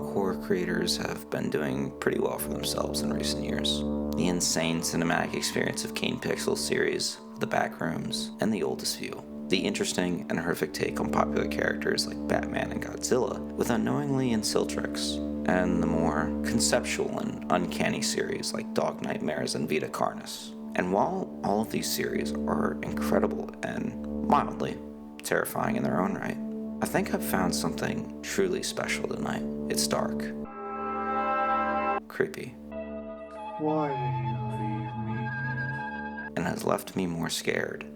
horror creators have been doing pretty well for themselves in recent years. The insane cinematic experience of Kane Pixel's series, The Backrooms, and The Oldest View. The interesting and horrific take on popular characters like Batman and Godzilla with unknowingly incill tricks, and the more conceptual and uncanny series like Dog Nightmares and Vita Carnis. And while all of these series are incredible and mildly terrifying in their own right, I think I've found something truly special tonight. It's dark, creepy, Why did you leave me? and has left me more scared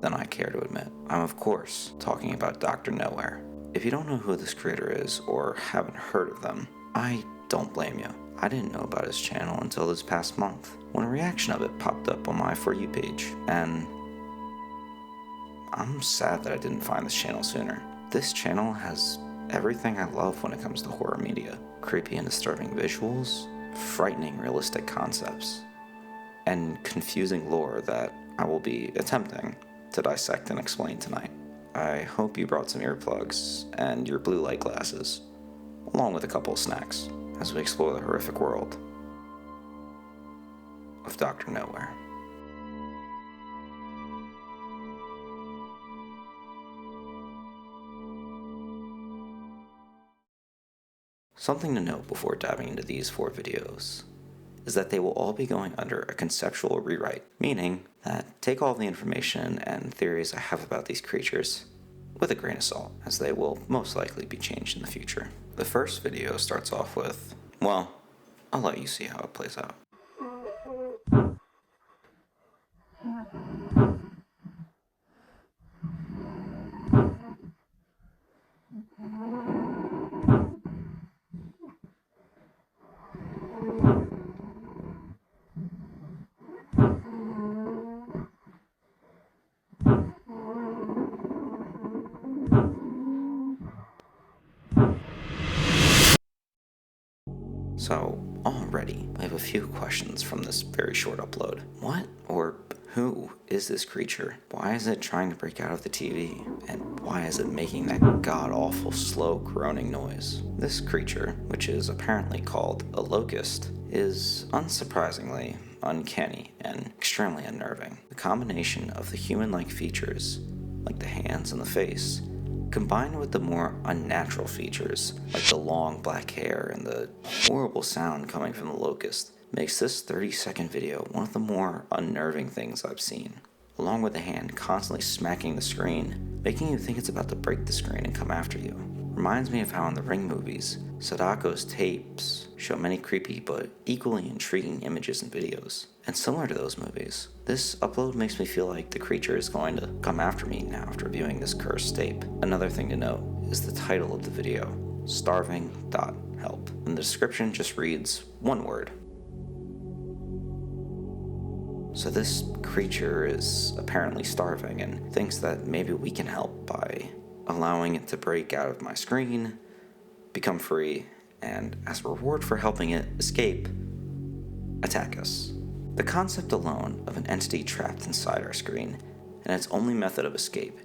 than I care to admit. I'm of course talking about Dr. Nowhere. If you don't know who this creator is or haven't heard of them, I don't blame you. I didn't know about his channel until this past month, when a reaction of it popped up on my For You page, and I'm sad that I didn't find this channel sooner. This channel has everything I love when it comes to horror media. Creepy and disturbing visuals, frightening realistic concepts, and confusing lore that I will be attempting to dissect and explain tonight. I hope you brought some earplugs and your blue light glasses, along with a couple of snacks, as we explore the horrific world of Dr. Nowhere. Something to note before diving into these 4 videos is that they will all be going under a conceptual rewrite, meaning that take all the information and theories I have about these creatures with a grain of salt, as they will most likely be changed in the future. The first video starts off with, well, I'll let you see how it plays out. So, already, I have a few questions from this very short upload. What or who is this creature? Why is it trying to break out of the TV? And why is it making that god-awful slow groaning noise? This creature, which is apparently called a locust, is unsurprisingly uncanny and extremely unnerving. The combination of the human-like features, like the hands and the face, combined with the more unnatural features, like the long black hair and the horrible sound coming from the locust, makes this 30-second video one of the more unnerving things I've seen. Along with the hand constantly smacking the screen, making you think it's about to break the screen and come after you. Reminds me of how in the Ring movies, Sadako's tapes show many creepy but equally intriguing images and videos. And similar to those movies, this upload makes me feel like the creature is going to come after me now after viewing this cursed tape. Another thing to note is the title of the video, starving.help. And the description just reads one word. So this creature is apparently starving and thinks that maybe we can help by allowing it to break out of my screen, become free, and as a reward for helping it escape, attack us. The concept alone of an entity trapped inside our screen and its only method of escape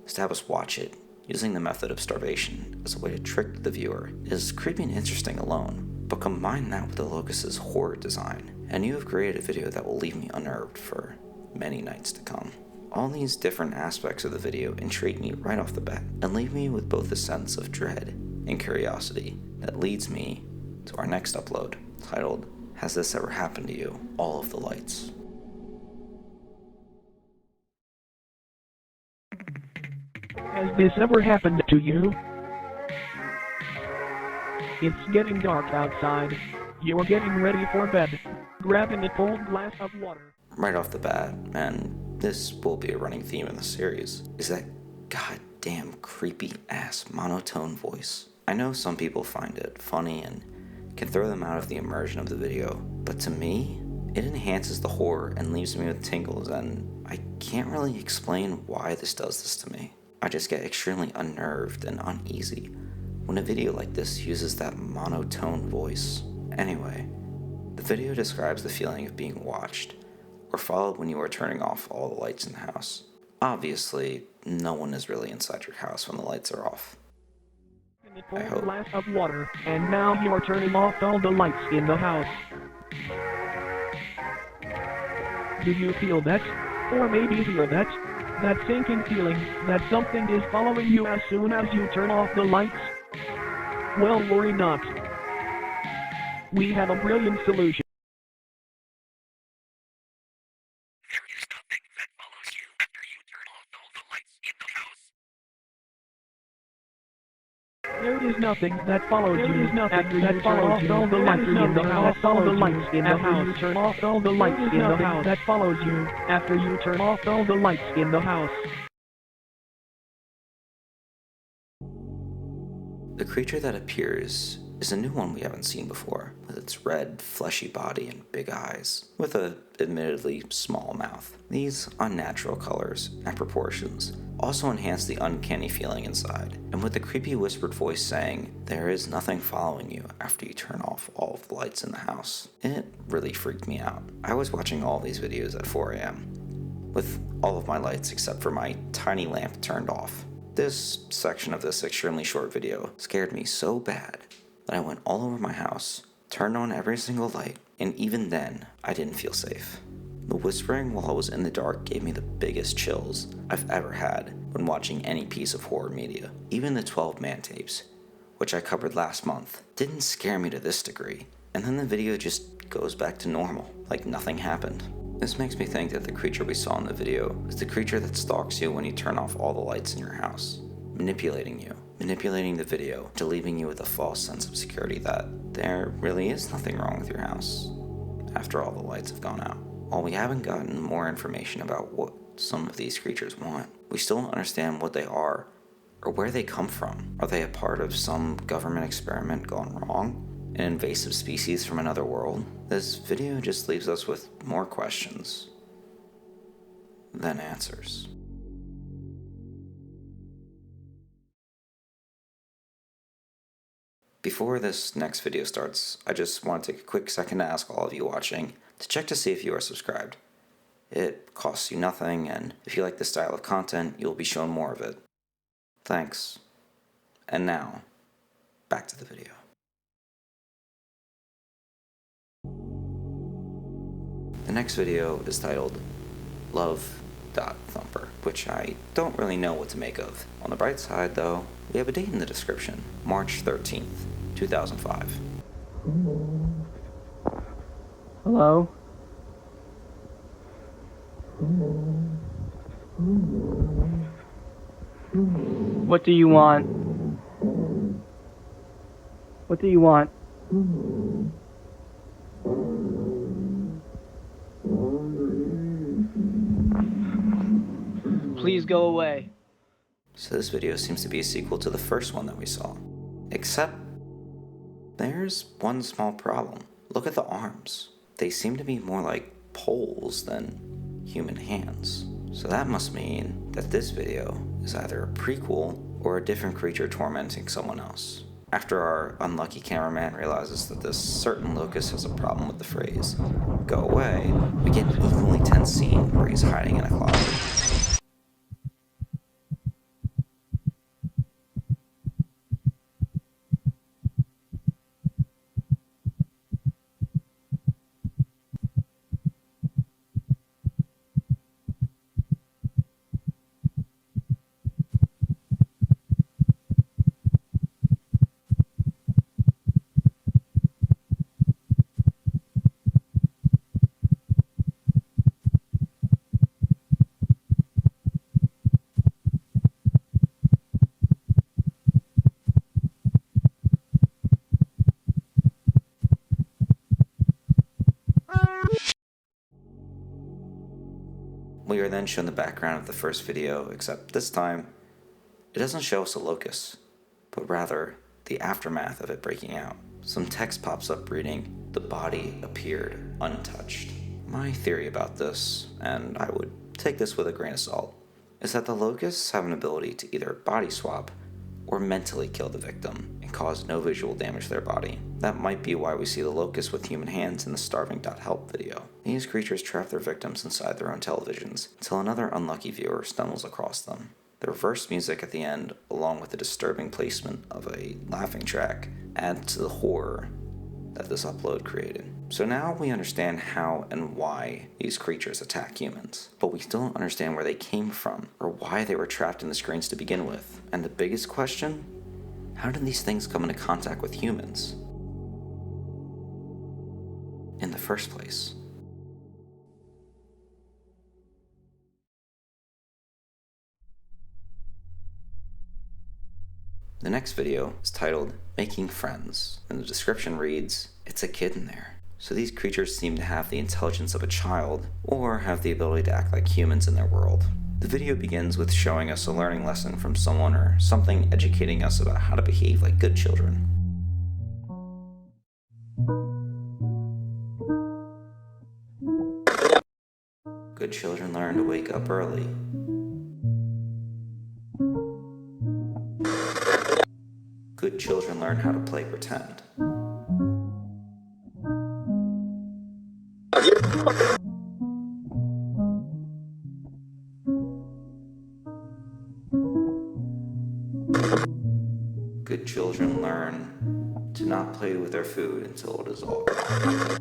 is to have us watch it using the method of starvation as a way to trick the viewer is creepy and interesting alone. But combine that with the locust's horror design, and you have created a video that will leave me unnerved for many nights to come. All these different aspects of the video intrigue me right off the bat, and leave me with both a sense of dread and curiosity that leads me to our next upload, titled, Has This Ever Happened to You? All of the Lights. Has this ever happened to you? It's getting dark outside. You're getting ready for bed. Grabbing a cold glass of water. Right off the bat, and this will be a running theme in the series, is that goddamn creepy ass monotone voice. I know some people find it funny and can throw them out of the immersion of the video, but to me, it enhances the horror and leaves me with tingles, and I can't really explain why this does this to me. I just get extremely unnerved and uneasy when a video like this uses that monotone voice. Anyway, the video describes the feeling of being watched or followed when you are turning off all the lights in the house. Obviously, no one is really inside your house when the lights are off. a I full hope. glass of water, and now you are turning off all the lights in the house. Do you feel that? Or maybe hear that? That sinking feeling that something is following you as soon as you turn off the lights? Well, worry not. We have a brilliant solution. There is nothing that follows you. There is nothing after that follows you. All the lights in the house. All the lights in the house. You turn off all the lights in the house. That follows you after you turn off all the lights in the house. The creature that appears is a new one we haven't seen before, with its red, fleshy body and big eyes, with a admittedly small mouth. These unnatural colors and proportions also enhance the uncanny feeling inside, and with the creepy whispered voice saying, "There is nothing following you after you turn off all of the lights in the house," it really freaked me out. I was watching all these videos at 4 a.m., with all of my lights except for my tiny lamp turned off. This section of this extremely short video scared me so bad that I went all over my house, turned on every single light, and even then, I didn't feel safe. The whispering while I was in the dark gave me the biggest chills I've ever had when watching any piece of horror media. Even the 12 Man tapes, which I covered last month, didn't scare me to this degree, and then the video just goes back to normal, like nothing happened. This makes me think that the creature we saw in the video is the creature that stalks you when you turn off all the lights in your house, manipulating you, manipulating the video to leaving you with a false sense of security that there really is nothing wrong with your house after all the lights have gone out. While we haven't gotten more information about what some of these creatures want, we still don't understand what they are or where they come from. Are they a part of some government experiment gone wrong? An invasive species from another world? This video just leaves us with more questions than answers. Before this next video starts, I just want to take a quick second to ask all of you watching to check to see if you are subscribed. It costs you nothing, and if you like this style of content, you'll be shown more of it. Thanks. And now, back to the video. The next video is titled Love.Thumper, which I don't really know what to make of. On the bright side, though, we have a date in the description, March 13th, 2005. Hello? What do you want? What do you want? Please go away. So this video seems to be a sequel to the first one that we saw. Except, there's one small problem. Look at the arms. They seem to be more like poles than human hands. So that must mean that this video is either a prequel or a different creature tormenting someone else. After our unlucky cameraman realizes that this certain locust has a problem with the phrase, "Go away," we get an equally tense scene where he's hiding in a closet. We are then shown the background of the first video, except this time, it doesn't show us a locust, but rather the aftermath of it breaking out. Some text pops up reading, "The body appeared untouched." My theory about this, and I would take this with a grain of salt, is that the locusts have an ability to either body swap or mentally kill the victim and cause no visual damage to their body. That might be why we see the locusts with human hands in the Starving.help video. These creatures trap their victims inside their own televisions until another unlucky viewer stumbles across them. The reverse music at the end, along with the disturbing placement of a laughing track, add to the horror that this upload created. So now we understand how and why these creatures attack humans, but we still don't understand where they came from or why they were trapped in the screens to begin with. And the biggest question, how did these things come into contact with humans in the first place? The next video is titled Making Friends, and the description reads, "It's a kid in there." So these creatures seem to have the intelligence of a child, or have the ability to act like humans in their world. The video begins with showing us a learning lesson from someone or something educating us about how to behave like good children. Good children learn to wake up early. Good children learn how to play pretend. Good children learn to not play with their food until it is all gone.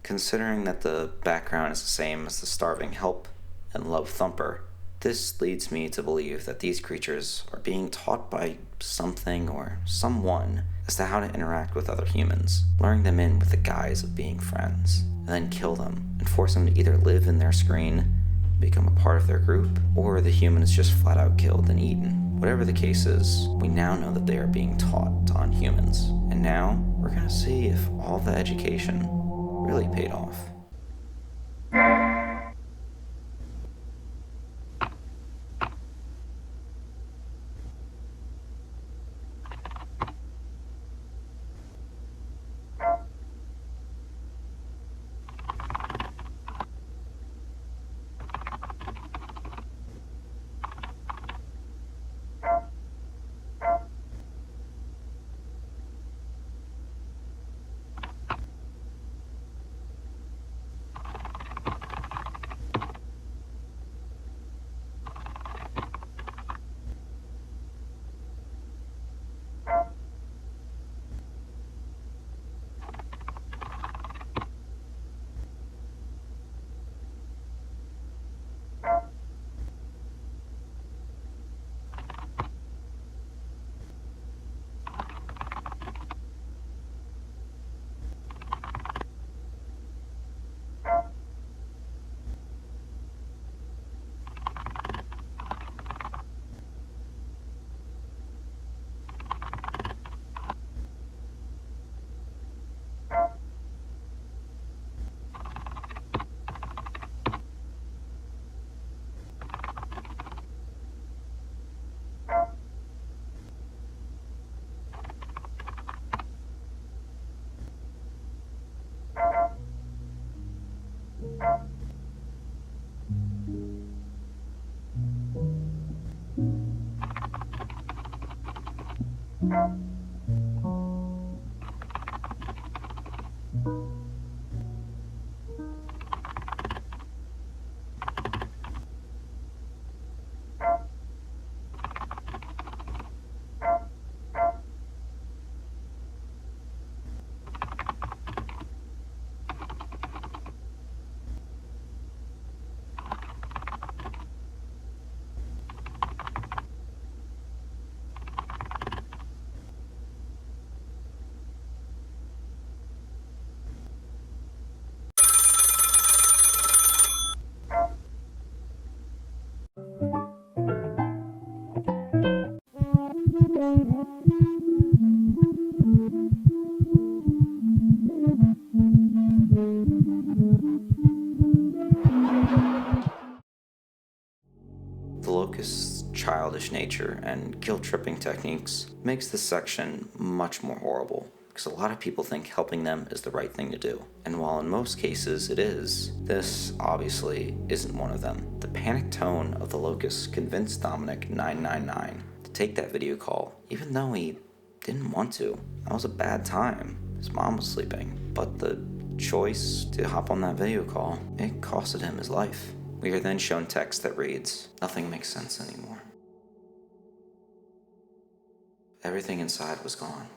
Considering that the background is the same as the starving help and love thumper, this leads me to believe that these creatures are being taught by something or someone as to how to interact with other humans, luring them in with the guise of being friends, and then kill them and force them to either live in their screen, become a part of their group, or the human is just flat out killed and eaten. Whatever the case is, we now know that they are being taught on humans, and now we're gonna see if all the education really paid off. The locust's childish nature and guilt-tripping techniques makes this section much more horrible, because a lot of people think helping them is the right thing to do. And while in most cases it is, this obviously isn't one of them. The panic tone of the locust convinced Dominic 999 to take that video call, even though he didn't want to. That was a bad time. His mom was sleeping, but the choice to hop on that video call, it costed him his life. We are then shown text that reads, "Nothing makes sense anymore." Everything inside was gone.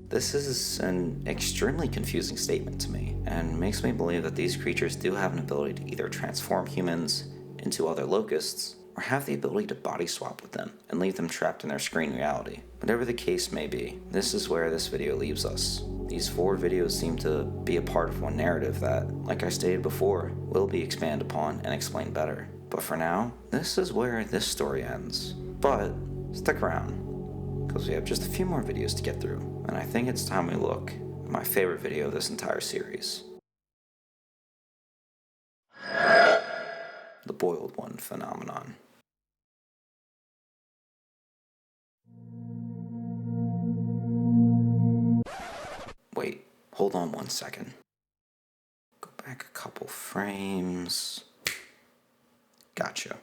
This is an extremely confusing statement to me, and makes me believe that these creatures do have an ability to either transform humans into other locusts, or have the ability to body swap with them and leave them trapped in their screen reality. Whatever the case may be, this is where this video leaves us. These 4 videos seem to be a part of one narrative that, like I stated before, will be expanded upon and explained better. But for now, this is where this story ends. But stick around, because we have just a few more videos to get through, and I think it's time we look at my favorite video of this entire series. The boiled one phenomenon. Wait, hold on one second. Go back a couple frames. Gotcha.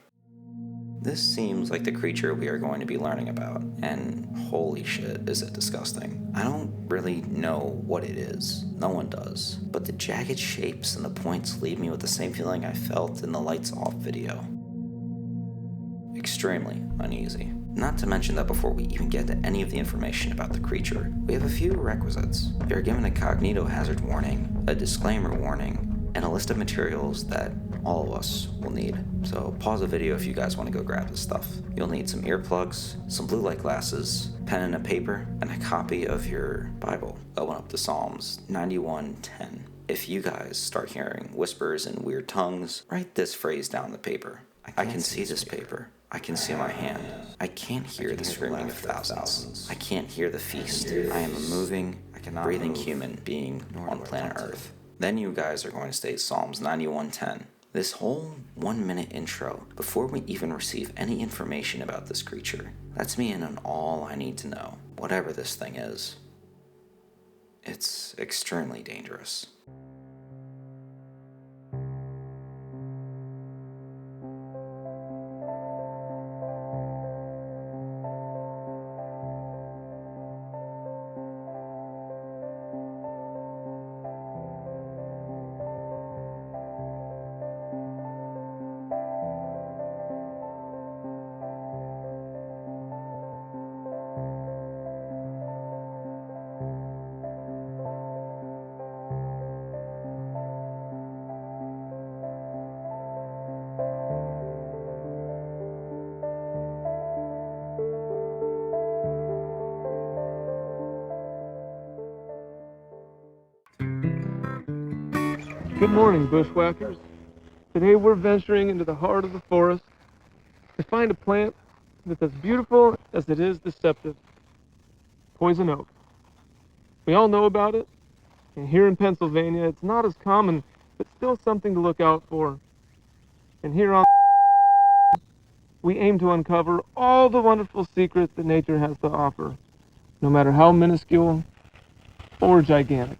This seems like the creature we are going to be learning about, and holy shit, is it disgusting. I don't really know what it is. No one does. But the jagged shapes and the points leave me with the same feeling I felt in the lights off video. Extremely uneasy. Not to mention that before we even get to any of the information about the creature, we have a few requisites. We are given a cognitohazard warning, a disclaimer warning, and a list of materials that all of us will need. So pause the video if you guys want to go grab this stuff. You'll need some earplugs, some blue light glasses, pen and a paper, and a copy of your Bible. Open up to Psalms 91:10. If you guys start hearing whispers and weird tongues, write this phrase down on the paper. I can see this paper. I can see my hand. I can't hear the screaming of thousands. I can't hear the feast. I am a moving, breathing human being on planet Earth. Then you guys are going to state Psalms 91:10. This whole 1-minute intro, before we even receive any information about this creature, lets me in on all I need to know. Whatever this thing is, it's extremely dangerous. Good morning, bushwhackers. Today we're venturing into the heart of the forest to find a plant that's as beautiful as it is deceptive. Poison oak. We all know about it, and here in Pennsylvania it's not as common, but still something to look out for. And here on we aim to uncover all the wonderful secrets that nature has to offer, no matter how minuscule or gigantic.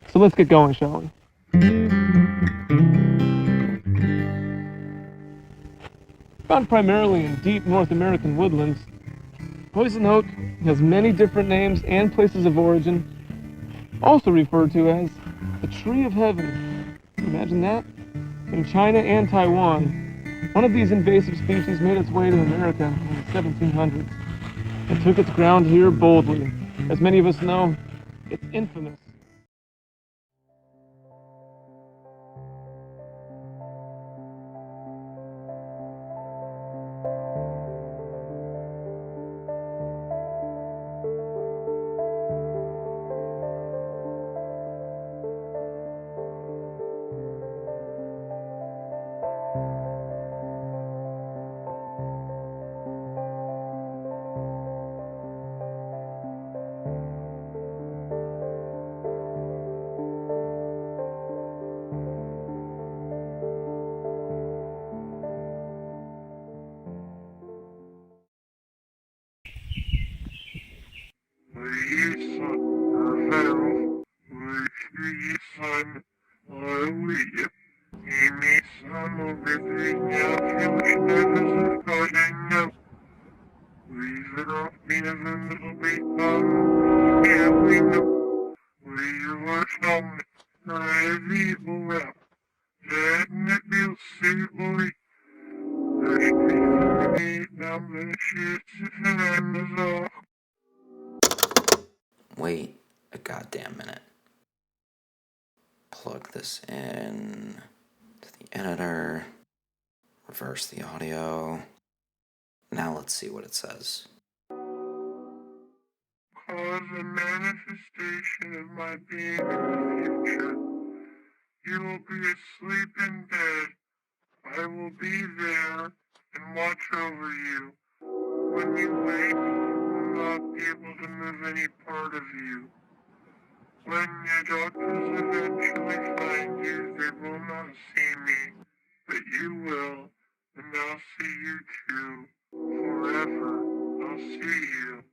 So let's get going, shall we? Found primarily in deep North American woodlands, poison oak has many different names and places of origin, also referred to as the tree of heaven. Imagine that? In China and Taiwan, one of these invasive species made its way to America in the 1700s and took its ground here boldly. As many of us know, it's infamous. Leave it off me as a little bit. Yeah, we know. som vi bor. Det vill se Wait a goddamn minute. Plug this in to the editor, reverse the audio. Now let's see what it says. Cause a manifestation of my being in the future. You will be asleep in bed. I will be there and watch over you. When you wake, you will not be able to move any part of you. When your doctors eventually find you, they will not see me, but you will, and I'll see you too. Forever, I'll see you.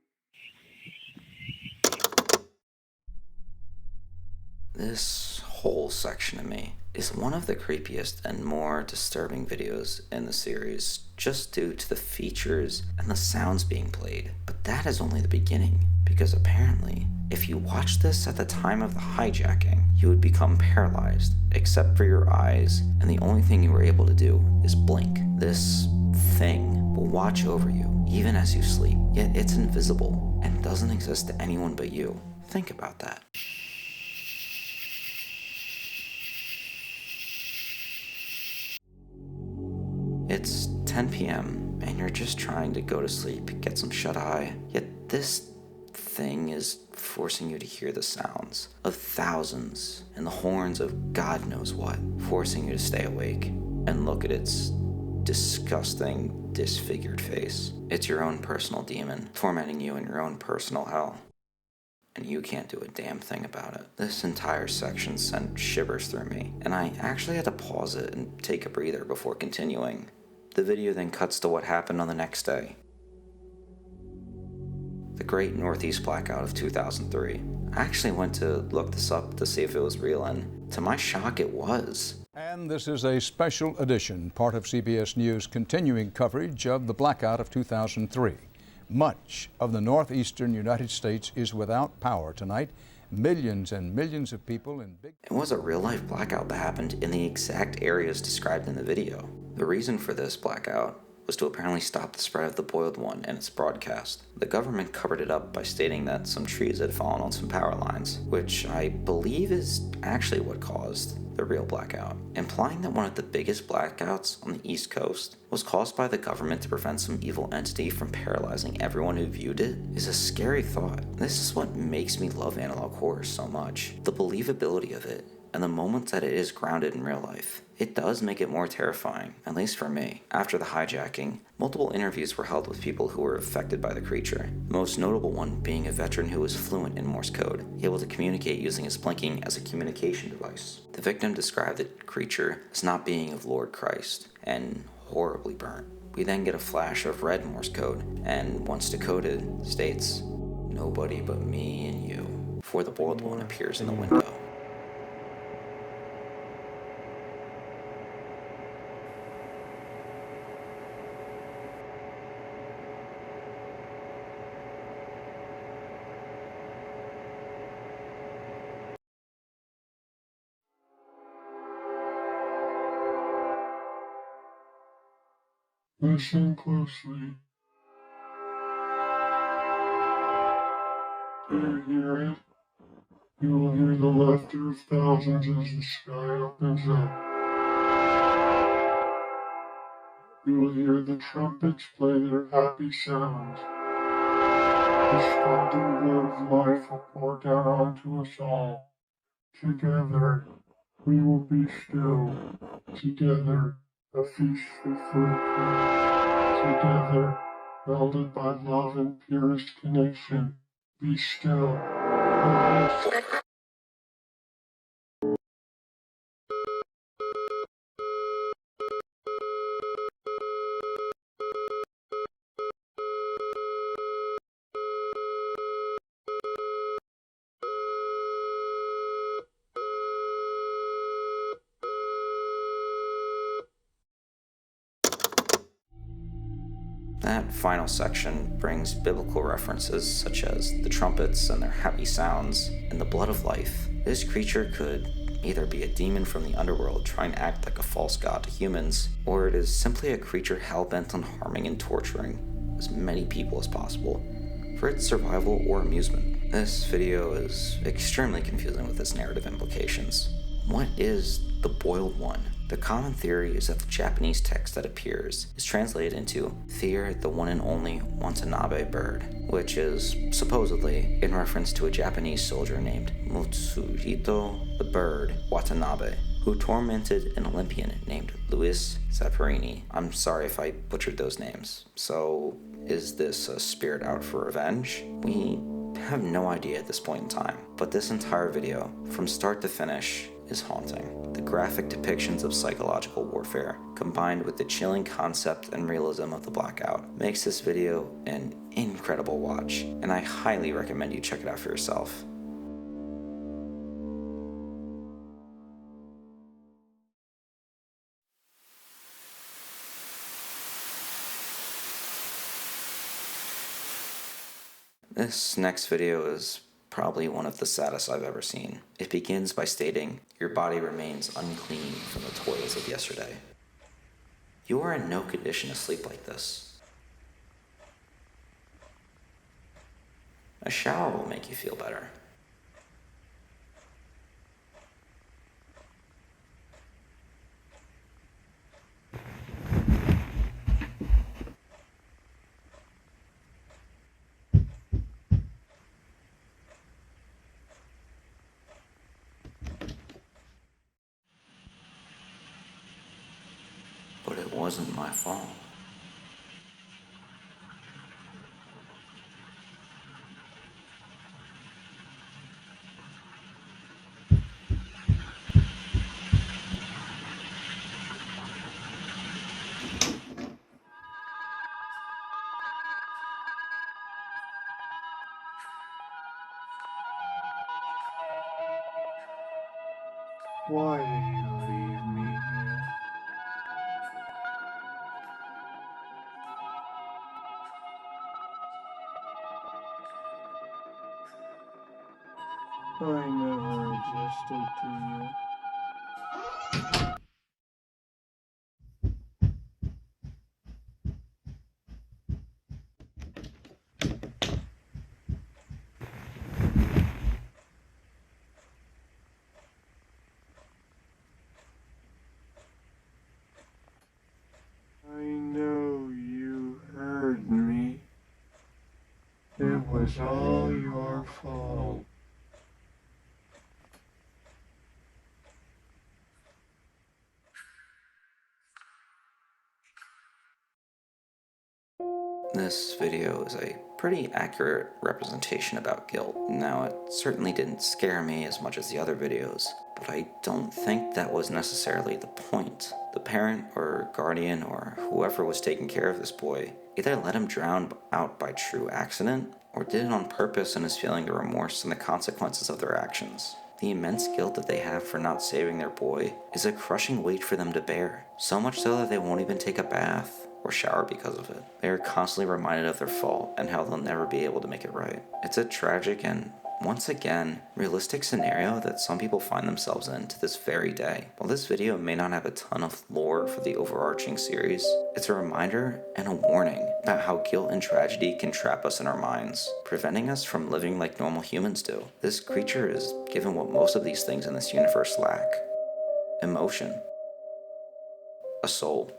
This whole section of me is one of the creepiest and more disturbing videos in the series, just due to the features and the sounds being played. But that is only the beginning, because apparently, if you watch this at the time of the hijacking, you would become paralyzed, except for your eyes, and the only thing you were able to do is blink. This thing will watch over you, even as you sleep, yet it's invisible and doesn't exist to anyone but you. Think about that. It's 10 p.m. and you're just trying to go to sleep, get some shut-eye, yet this thing is forcing you to hear the sounds of thousands and the horns of God knows what, forcing you to stay awake and look at its disgusting, disfigured face. It's your own personal demon, tormenting you in your own personal hell. And you can't do a damn thing about it. This entire section sent shivers through me, and I actually had to pause it and take a breather before continuing. The video then cuts to what happened on the next day. The Great Northeast Blackout of 2003. I actually went to look this up to see if it was real, and to my shock, it was. And this is a special edition, part of CBS News' continuing coverage of the blackout of 2003. Much of the northeastern United States is without power tonight. Millions and millions of people in big... It was a real-life blackout that happened in the exact areas described in the video. The reason for this blackout was to apparently stop the spread of the boiled one and its broadcast. The government covered it up by stating that some trees had fallen on some power lines, which I believe is actually what caused the real blackout, implying that one of the biggest blackouts on the East Coast was caused by the government to prevent some evil entity from paralyzing everyone who viewed it is a scary thought. This is what makes me love analog horror so much, the believability of it, and the moments that it is grounded in real life. It does make it more terrifying, at least for me. After the hijacking, multiple interviews were held with people who were affected by the creature, the most notable one being a veteran who was fluent in Morse code, able to communicate using his blinking as a communication device. The victim described the creature as not being of Lord Christ, and horribly burnt. We then get a flash of red Morse code, and once decoded, states, "Nobody but me and you," before the boiled one appears in the window. Listen closely. Do you hear it? You will hear the laughter of thousands as the sky opens up. You will hear the trumpets play their happy sounds. The scalding blood of life will pour down onto us all. Together, we will be still. Together, a feast fit for a king. Together, welded by love and purest connection. Be still. And listen. That final section brings biblical references such as the trumpets and their heavy sounds and the blood of life. This creature could either be a demon from the underworld trying to act like a false god to humans, or it is simply a creature hell-bent on harming and torturing as many people as possible for its survival or amusement. This video is extremely confusing with its narrative implications. What is the Boiled One? The common theory is that the Japanese text that appears is translated into Fear the One and Only Watanabe Bird, which is supposedly in reference to a Japanese soldier named Mutsuhito the Bird Watanabe, who tormented an Olympian named Luis Zapparini. I'm sorry if I butchered those names. So, is this a spirit out for revenge? We have no idea at this point in time, but this entire video, from start to finish, is haunting. The graphic depictions of psychological warfare, combined with the chilling concept and realism of the blackout, makes this video an incredible watch, and I highly recommend you check it out for yourself. This next video is probably one of the saddest I've ever seen. It begins by stating, "Your body remains unclean from the toils of yesterday." You are in no condition to sleep like this. A shower will make you feel better. But it wasn't my fault. Why did you leave me here? I never adjusted to you. I know you heard me. It was all your fault. This video is a pretty accurate representation about guilt. Now, it certainly didn't scare me as much as the other videos, but I don't think that was necessarily the point. The parent or guardian or whoever was taking care of this boy either let him drown out by true accident or did it on purpose and is feeling the remorse and the consequences of their actions. The immense guilt that they have for not saving their boy is a crushing weight for them to bear, so much so that they won't even take a bath or shower because of it. They are constantly reminded of their fault and how they'll never be able to make it right. It's a tragic and, once again, realistic scenario that some people find themselves in to this very day. While this video may not have a ton of lore for the overarching series, it's a reminder and a warning about how guilt and tragedy can trap us in our minds, preventing us from living like normal humans do. This creature is given what most of these things in this universe lack: emotion, a soul.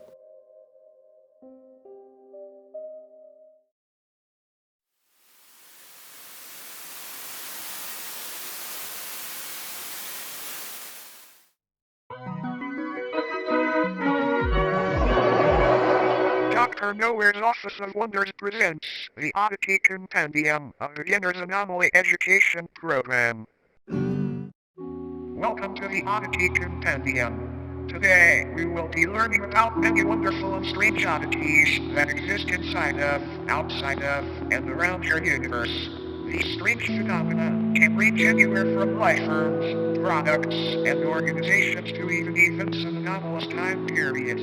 Dr. Nowhere's Office of Wonders presents the Oddity Compendium, a beginner's anomaly education program. Welcome to the Oddity Compendium. Today, we will be learning about many wonderful and strange oddities that exist inside of, outside of, and around your universe. These strange phenomena can range anywhere from life forms, products, and organizations to even events and anomalous time periods.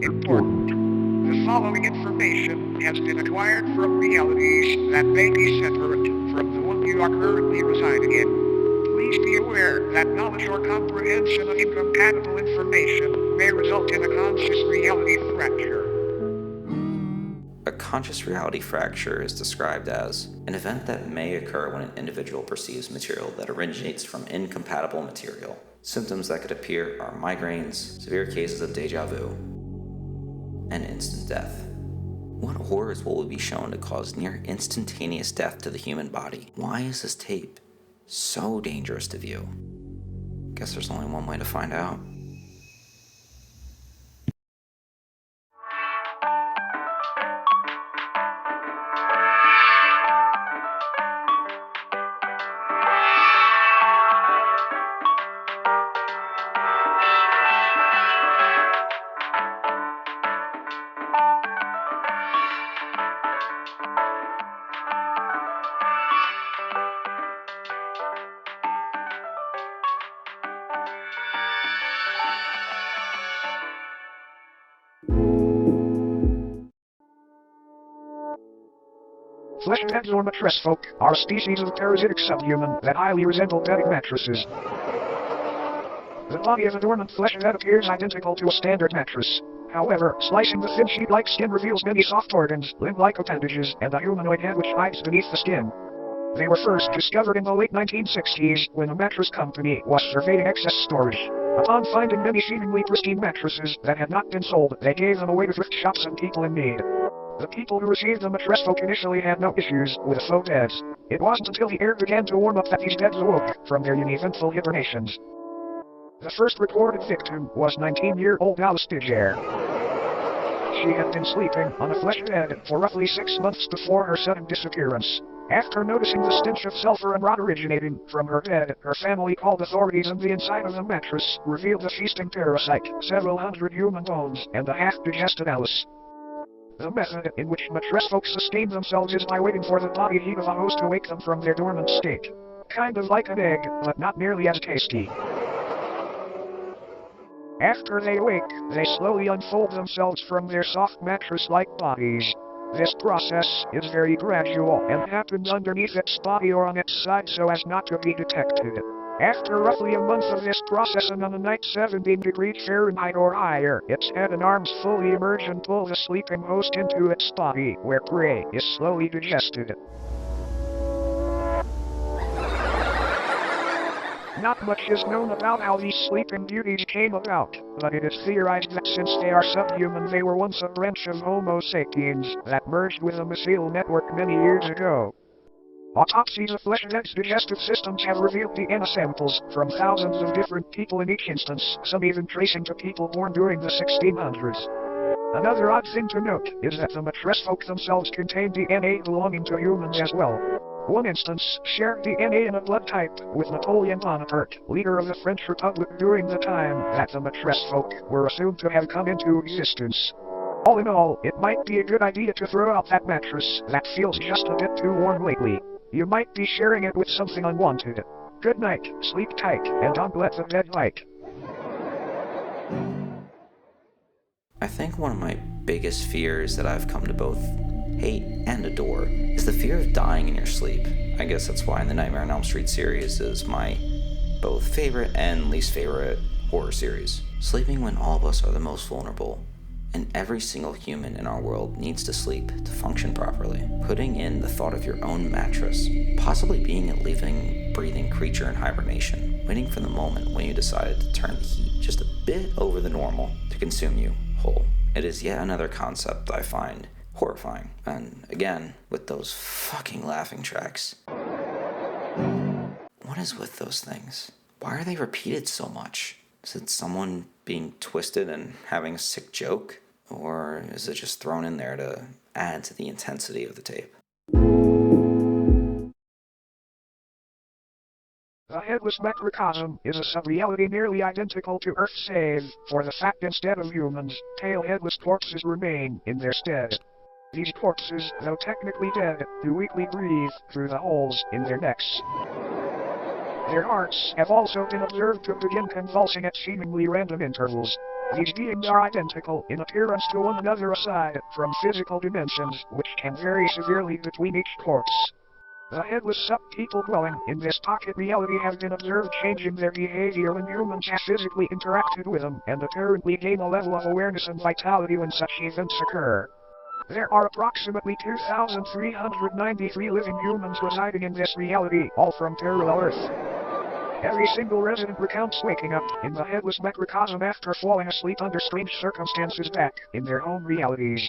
Important. The following information has been acquired from realities that may be separate from the one you are currently residing in. Please be aware that knowledge or comprehension of incompatible information may result in a conscious reality fracture. A conscious reality fracture is described as an event that may occur when an individual perceives material that originates from incompatible material. Symptoms that could appear are migraines, severe cases of deja vu, and instant death. What horrors will be shown to cause near instantaneous death to the human body? Why is this tape so dangerous to view? Guess there's only one way to find out. Fleshheads or mattress folk are a species of parasitic subhuman that highly resemble bedding mattresses. The body of a dormant fleshhead appears identical to a standard mattress. However, slicing the thin sheet-like skin reveals many soft organs, limb-like appendages, and a humanoid head which hides beneath the skin. They were first discovered in the late 1960s when a mattress company was surveying excess storage. Upon finding many seemingly pristine mattresses that had not been sold, they gave them away to thrift shops and people in need. The people who received the mattress folk initially had no issues with faux beds. It wasn't until the air began to warm up that these beds awoke from their uneventful hibernations. The first reported victim was 19-year-old Alice Digere. She had been sleeping on a flesh bed for roughly 6 months before her sudden disappearance. After noticing the stench of sulfur and rot originating from her bed, her family called authorities, and the inside of the mattress revealed a feasting parasite, several hundred human bones, and a half-digested Alice. The method in which mattress folks sustain themselves is by waiting for the body heat of a host to wake them from their dormant state. Kind of like an egg, but not nearly as tasty. After they wake, they slowly unfold themselves from their soft mattress-like bodies. This process is very gradual and happens underneath its body or on its side so as not to be detected. After roughly a month of this process and on a night 17 degrees Fahrenheit or higher, its head and arms fully emerge and pull the sleeping host into its body, where prey is slowly digested. Not much is known about how these sleeping beauties came about, but it is theorized that since they are subhuman, they were once a branch of Homo sapiens that merged with a mycelial network many years ago. Autopsies of fleshheads' digestive systems have revealed DNA samples from thousands of different people in each instance, some even tracing to people born during the 1600s. Another odd thing to note is that the mattress folk themselves contain DNA belonging to humans as well. One instance shared DNA in a blood type with Napoleon Bonaparte, leader of the French Republic during the time that the mattress folk were assumed to have come into existence. All in all, it might be a good idea to throw out that mattress that feels just a bit too warm lately. You might be sharing it with something unwanted. Good night, sleep tight, and don't let the bed light. I think one of my biggest fears that I've come to both hate and adore is the fear of dying in your sleep. I guess that's why the Nightmare on Elm Street series is my both favorite and least favorite horror series. Sleeping when all of us are the most vulnerable, and every single human in our world needs to sleep to function properly. Putting in the thought of your own mattress, possibly being a living, breathing creature in hibernation, waiting for the moment when you decided to turn the heat just a bit over the normal to consume you whole. It is yet another concept I find horrifying, and again, with those fucking laughing tracks. What is with those things? Why are they repeated so much? Is it someone being twisted and having a sick joke? Or is it just thrown in there to add to the intensity of the tape? The headless macrocosm is a sub-reality nearly identical to Earth save for the fact instead of humans, tail-headless corpses remain in their stead. These corpses, though technically dead, do weakly breathe through the holes in their necks. Their hearts have also been observed to begin convulsing at seemingly random intervals. These beings are identical in appearance to one another aside from physical dimensions, which can vary severely between each corpse. The headless sub-people dwelling in this pocket reality have been observed changing their behavior when humans have physically interacted with them, and apparently gain a level of awareness and vitality when such events occur. There are approximately 2,393 living humans residing in this reality, all from parallel Earth. Every single resident recounts waking up in the headless microcosm after falling asleep under strange circumstances back in their home realities.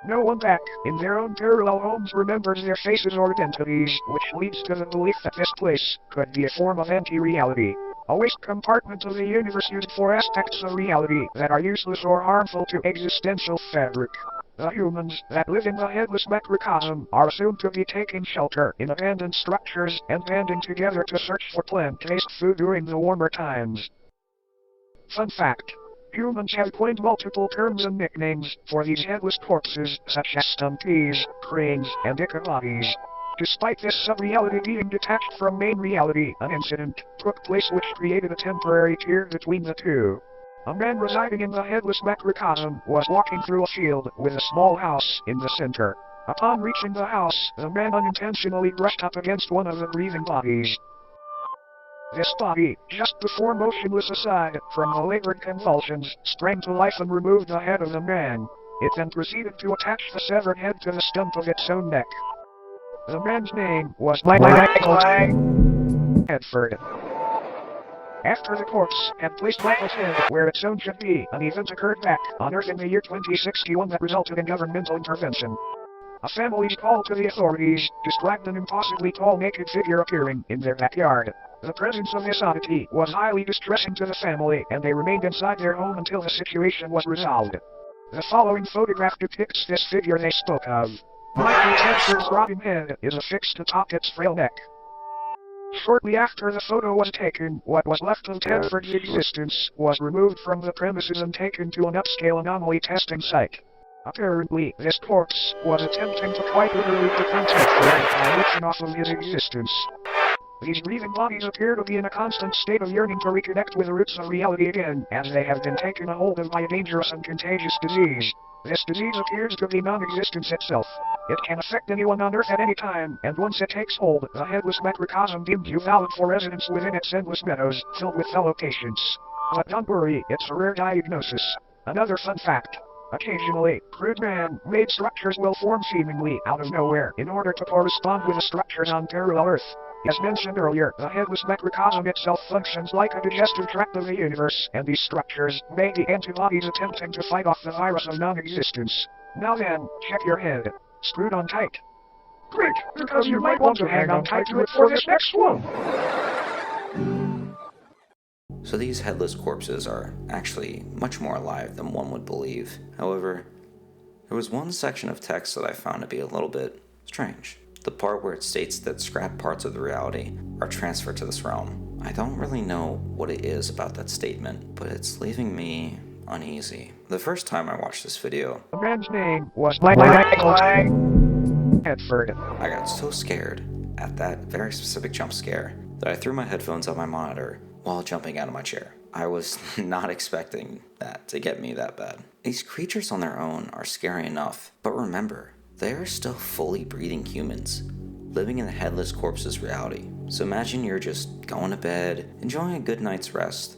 No one back in their own parallel homes remembers their faces or identities, which leads to the belief that this place could be a form of anti-reality, a waste compartment of the universe used for aspects of reality that are useless or harmful to existential fabric. The humans that live in the headless macrocosm are assumed to be taking shelter in abandoned structures and banding together to search for plant-based food during the warmer times. Fun fact. Humans have coined multiple terms and nicknames for these headless corpses, such as stumpies, cranes, and ichabodies. Despite this sub-reality being detached from main reality, an incident took place which created a temporary tier between the two. A man residing in the headless macrocosm was walking through a field with a small house in the center. Upon reaching the house, the man unintentionally brushed up against one of the breathing bodies. This body, just before motionless aside from the labored convulsions, sprang to life and removed the head of the man. It then proceeded to attach the severed head to the stump of its own neck. The man's name was Michael Hedford. After the corpse had placed Michael's head where its own should be, an event occurred back on Earth in the year 2061 that resulted in governmental intervention. A family's call to the authorities described an impossibly tall naked figure appearing in their backyard. The presence of this oddity was highly distressing to the family, and they remained inside their home until the situation was resolved. The following photograph depicts this figure they spoke of. Michael Hedford's rotting head is affixed atop its frail neck. Shortly after the photo was taken, what was left of Hedford's existence was removed from the premises and taken to an upscale anomaly testing site. Apparently, this corpse was attempting to quite literally defend Hedford by leeching off of his existence. These breathing bodies appear to be in a constant state of yearning to reconnect with the roots of reality again, as they have been taken a hold of by a dangerous and contagious disease. This disease appears to be non-existence itself. It can affect anyone on Earth at any time, and once it takes hold, the headless macrocosm deems you valid for residence within its endless meadows, filled with fellow patients. But don't worry, it's a rare diagnosis. Another fun fact. Occasionally, crude man-made structures will form seemingly out of nowhere in order to correspond with the structures on parallel Earth. As mentioned earlier, the headless macrocosm itself functions like a digestive tract of the universe, and these structures may be antibodies attempting to fight off the virus of non-existence. Now then, check your head. Screwed on tight. Great, because you might want to hang on tight to it for this next one. So these headless corpses are actually much more alive than one would believe. However, there was one section of text that I found to be a little bit strange. The part where it states that scrap parts of the reality are transferred to this realm. I don't really know what it is about that statement, but it's leaving me uneasy. The first time I watched this video, The man's name was Michael Hedford. I got so scared at that very specific jump scare that I threw my headphones on my monitor while jumping out of my chair. I was not expecting that to get me that bad. These creatures on their own are scary enough, but remember, they are still fully breathing humans, living in the headless corpse's reality. So imagine you're just going to bed, enjoying a good night's rest.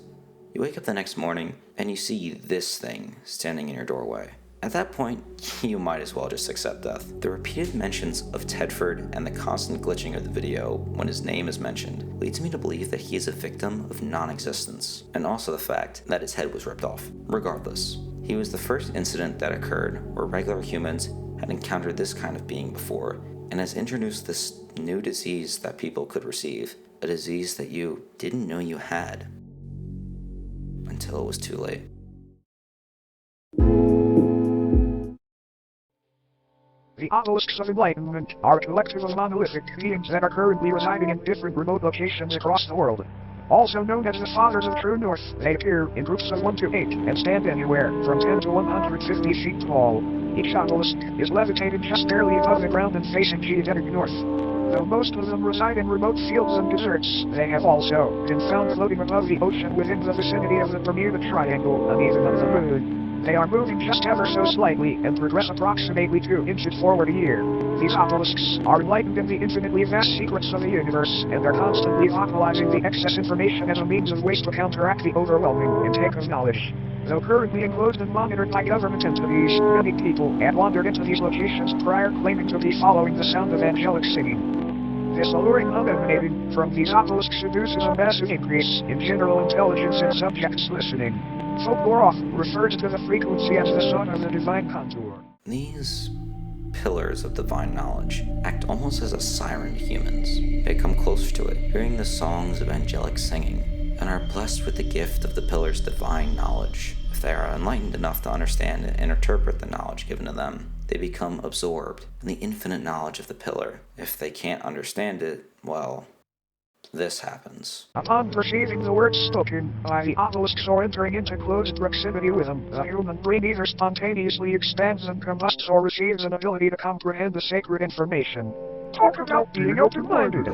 You wake up the next morning, and you see this thing standing in your doorway. At that point, you might as well just accept death. The repeated mentions of Tedford and the constant glitching of the video when his name is mentioned leads me to believe that he is a victim of non-existence, and also the fact that his head was ripped off. Regardless, he was the first incident that occurred where regular humans had encountered this kind of being before, and has introduced this new disease that people could receive, a disease that you didn't know you had until it was too late. The obelisks of enlightenment are a collective of monolithic beings that are currently residing in different remote locations across the world. Also known as the Fathers of True North, they appear in groups of 1 to 8 and stand anywhere from 10 to 150 feet tall. Each obelisk is levitated just barely above the ground and facing geodetic north. Though most of them reside in remote fields and deserts, they have also been found floating above the ocean within the vicinity of the Bermuda Triangle and even of the Moon. They are moving just ever so slightly and progress approximately 2 inches forward a year. These obelisks are enlightened in the infinitely vast secrets of the universe and are constantly vocalizing the excess information as a means of waste to counteract the overwhelming intake of knowledge. Though currently enclosed and monitored by government entities, many people had wandered into these locations prior claiming to be following the sound of angelic singing. This alluring hum emanating from these obelisks induces a massive increase in general intelligence in subjects listening. Folklore often refers to the frequency as the song of the divine contour. These pillars of divine knowledge act almost as a siren to humans. They come closer to it, hearing the songs of angelic singing, and are blessed with the gift of the pillar's divine knowledge. If they are enlightened enough to understand and interpret the knowledge given to them, they become absorbed in the infinite knowledge of the pillar. If they can't understand it, well, this happens. Upon perceiving the words spoken by the obelisks or entering into close proximity with them, the human brain either spontaneously expands and combusts or receives an ability to comprehend the sacred information. Talk about being open-minded.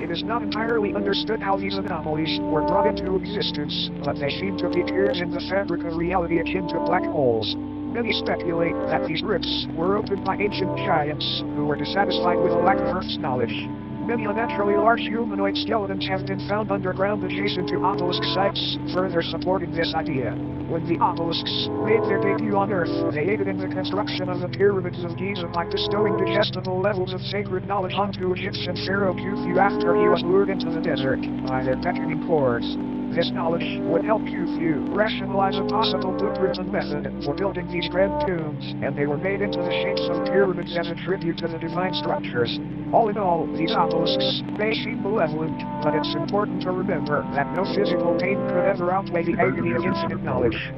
It is not entirely understood how these anomalies were brought into existence, but they seem to be tears in the fabric of reality akin to black holes. Many speculate that these rifts were opened by ancient giants who were dissatisfied with a lack of Earth's knowledge. Many unnaturally large humanoid skeletons have been found underground adjacent to obelisk sites, further supporting this idea. When the obelisks made their debut on Earth, they aided in the construction of the pyramids of Giza by bestowing digestible levels of sacred knowledge onto Egyptian pharaoh Khufu after he was lured into the desert by their beckoning chords. This knowledge would help Khufu rationalize a possible blueprint and method for building these grand tombs, and they were made into the shapes of pyramids as a tribute to the divine structures. All in all, these obelisks may seem malevolent, but it's important to remember that no physical pain could ever outweigh the agony of infinite knowledge.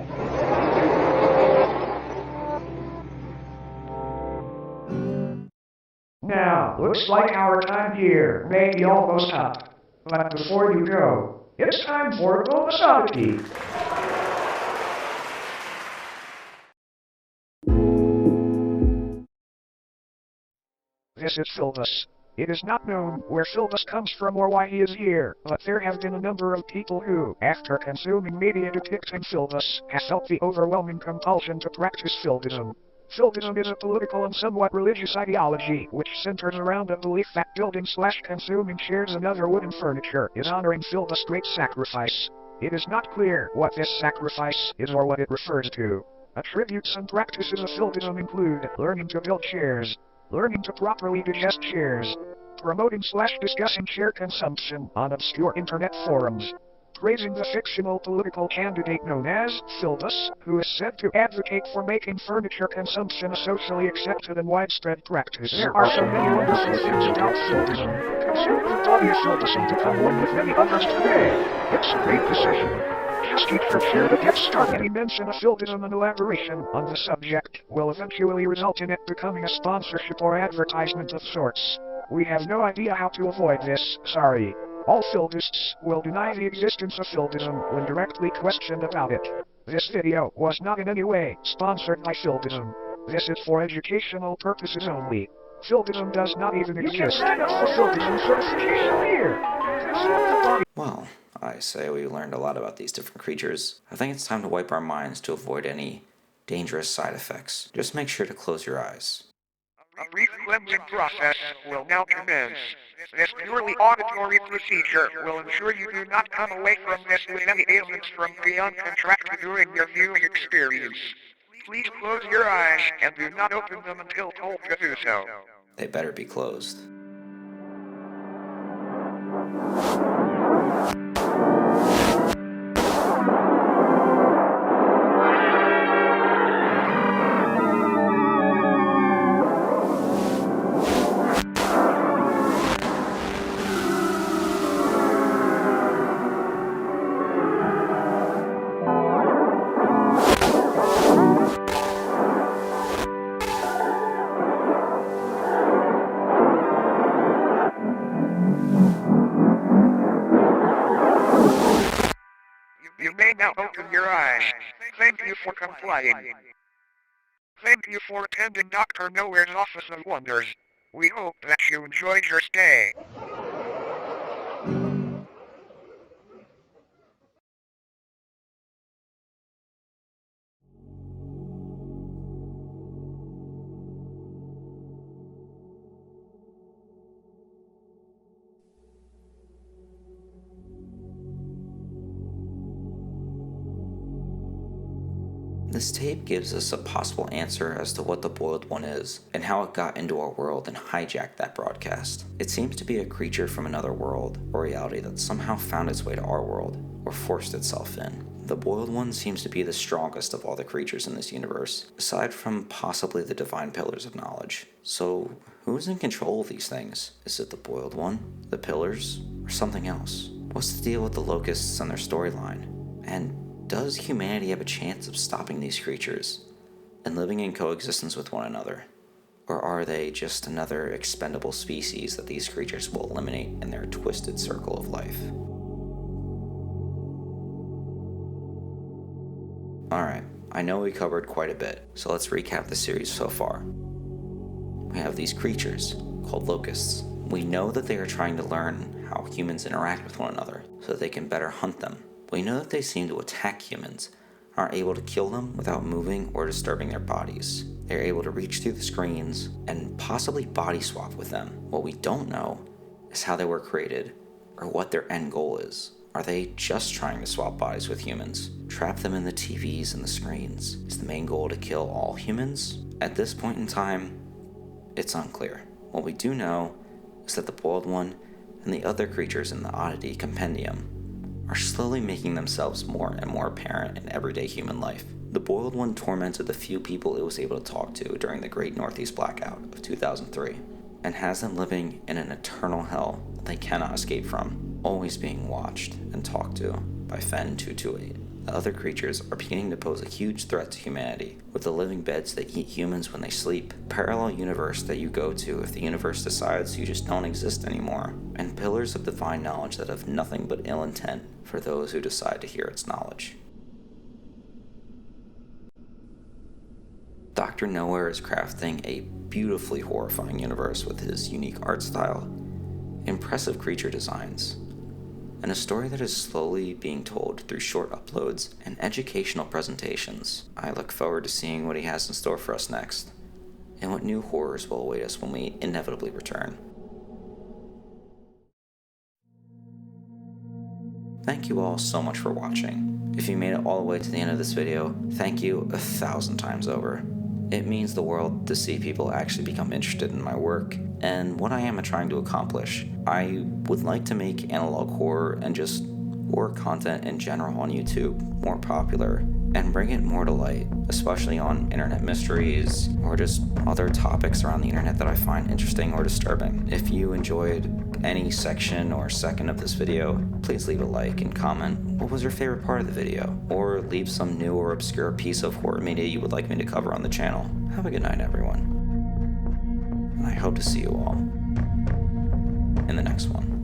Now, looks like our time here may be almost up. But before you go, it's time for a bonus oddity. This is Philbus. It is not known where Philbus comes from or why he is here, but there have been a number of people who, after consuming media depicting Philbus, have felt the overwhelming compulsion to practice Philbism. Philbism is a political and somewhat religious ideology which centers around a belief that building/consuming chairs and other wooden furniture is honoring Philbus' great sacrifice. It is not clear what this sacrifice is or what it refers to. Attributes and practices of Philbism include learning to build chairs, learning to properly digest chairs, promoting/discussing chair consumption on obscure internet forums, praising the fictional political candidate known as Philbus, who is said to advocate for making furniture consumption a socially accepted and widespread practice. There are so many wonderful things about Philbism. Consider the body of Philbus and become one with many others today. It's a great decision. Just keep your chair to get started. Any mention of Philbism and elaboration on the subject will eventually result in it becoming a sponsorship or advertisement of sorts. We have no idea how to avoid this, sorry. All Philbists will deny the existence of Philbism when directly questioned about it. This video was not in any way sponsored by Philbism. This is for educational purposes only. Philbism does not even exist. You can sign up for Philbism certification here. Well, I say we learned a lot about these different creatures. I think it's time to wipe our minds to avoid any dangerous side effects. Just make sure to close your eyes. A brief cleansing process will now commence. This purely auditory procedure will ensure you do not come away from this with any ailments from beyond contracted during your viewing experience. Please close your eyes and do not open them until told to do so. They better be closed. You may now open your eyes. Thank you for complying. Thank you for attending Dr. Nowhere's Office of Wonders. We hope that you enjoyed your stay. This tape gives us a possible answer as to what the Boiled One is, and how it got into our world and hijacked that broadcast. It seems to be a creature from another world, or reality that somehow found its way to our world, or forced itself in. The Boiled One seems to be the strongest of all the creatures in this universe, aside from possibly the divine pillars of knowledge. So, who's in control of these things? Is it the Boiled One, the pillars, or something else? What's the deal with the locusts and their storyline? And does humanity have a chance of stopping these creatures and living in coexistence with one another? Or are they just another expendable species that these creatures will eliminate in their twisted circle of life? Alright, I know we covered quite a bit, so let's recap the series so far. We have these creatures, called locusts. We know that they are trying to learn how humans interact with one another, so that they can better hunt them. We know that they seem to attack humans, aren't able to kill them without moving or disturbing their bodies. They're able to reach through the screens and possibly body swap with them. What we don't know is how they were created or what their end goal is. Are they just trying to swap bodies with humans? Trap them in the TVs and the screens? Is the main goal to kill all humans? At this point in time, it's unclear. What we do know is that the Boiled One and the other creatures in the Oddity Compendium are slowly making themselves more and more apparent in everyday human life. The Boiled One tormented the few people it was able to talk to during the Great Northeast Blackout of 2003, and has them living in an eternal hell they cannot escape from, always being watched and talked to by Fen 228. The other creatures are beginning to pose a huge threat to humanity, with the living beds that eat humans when they sleep, parallel universe that you go to if the universe decides you just don't exist anymore, and pillars of divine knowledge that have nothing but ill intent for those who decide to hear its knowledge. Dr. Nowhere is crafting a beautifully horrifying universe with his unique art style, impressive creature designs, and a story that is slowly being told through short uploads and educational presentations. I look forward to seeing what he has in store for us next, and what new horrors will await us when we inevitably return. Thank you all so much for watching. If you made it all the way to the end of this video, thank you 1,000 times over. It means the world to see people actually become interested in my work and what I am trying to accomplish. I would like to make analog horror and just horror content in general on YouTube more popular and bring it more to light, especially on internet mysteries or just other topics around the internet that I find interesting or disturbing. If you enjoyed any section or second of this video, please leave a like and comment what was your favorite part of the video, or leave some new or obscure piece of horror media you would like me to cover on the channel. Have a good night, everyone, and I hope to see you all in the next one.